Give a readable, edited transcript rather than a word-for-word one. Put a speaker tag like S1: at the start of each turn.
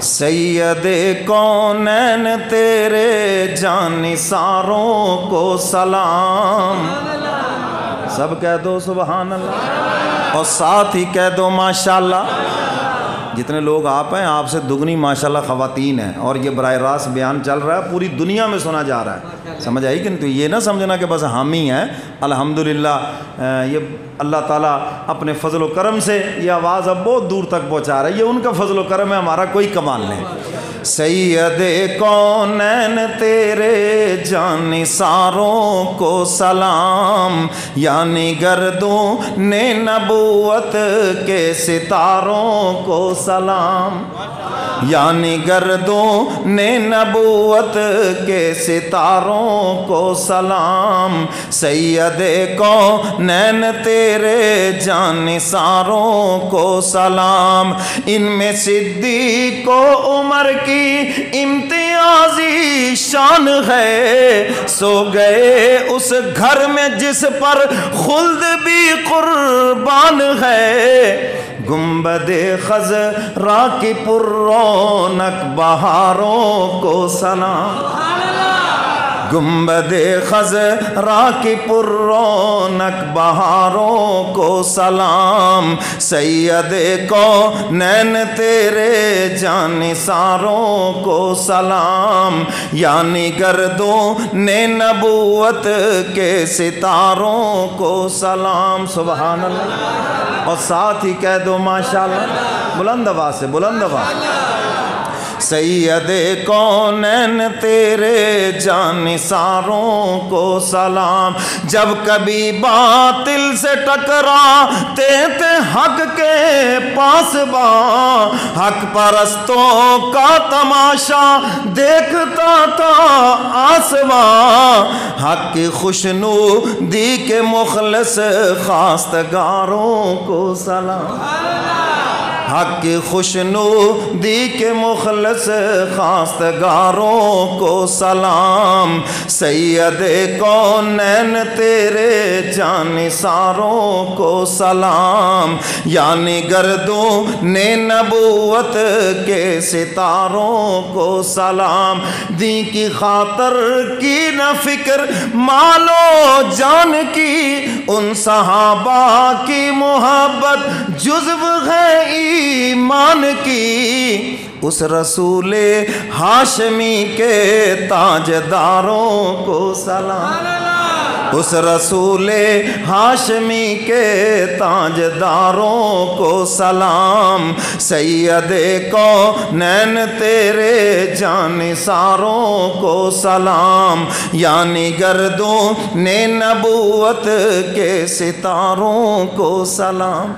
S1: سید کونین تیرے جانثاروں کو سلام، سب کہہ دو سبحان اللہ، اور ساتھ ہی کہہ دو ماشاءاللہ۔ جتنے لوگ آپ ہیں آپ سے دگنی ماشاءاللہ خواتین ہیں، اور یہ براہ راست بیان چل رہا ہے، پوری دنیا میں سنا جا رہا ہے، سمجھ آئی کہ نہیں؟ تو یہ نہ سمجھنا کہ بس ہم ہی ہیں، الحمدللہ یہ اللہ تعالیٰ اپنے فضل و کرم سے یہ آواز اب بہت دور تک پہنچا رہا ہے، یہ ان کا فضل و کرم ہے، ہمارا کوئی کمال نہیں۔ سید کونین تیرے جانثاروں کو سلام، یعنی گردوں نے نبوت کے ستاروں کو سلام، یعنی گردوں نے نبوت کے ستاروں کو سلام، سید کونین تیرے جانثاروں کو سلام، ان میں صدیق و عمر کی امتیازی شان ہے، سو گئے اس گھر میں جس پر خلد بھی قربان ہے، گنبد خضرا کی پر رونق بہاروں کو سلام، گنبد خضرا کی پر رونق بہاروں کو سلام، سید کونین تیرے جانثاروں کو سلام، یعنی گردوں نے نبوت کے ستاروں کو سلام، سبحان اللہ، اور ساتھ ہی کہہ دو ماشاءاللہ، بلند آواز سے، بلند آواز۔ سید کونین تیرے جانثاروں کو سلام، جب کبھی باطل سے ٹکراتے تھے حق کے پاسباں، حق پرستوں کا تماشا دیکھتا تھا آسماں، حق کی خوشنودی کے مخلص خواستگاروں کو سلام، حق کی خوشنودی کے مخلص خواستگاروں کو سلام، سید کونین تیرے جانثاروں کو سلام، یعنی گردوں نے نبوت کے ستاروں کو سلام، دین کی خاطر کی نہ فکر مال و جان کی، ان صحابہ کی محبت جزو ہے ایمان کی، اس رسول ہاشمی کے تاجداروں کو سلام، اس رسول ہاشمی کے تاجداروں کو سلام، سید کونین تیرے جانثاروں کو سلام، یعنی گردوں نے نبوت کے ستاروں کو سلام۔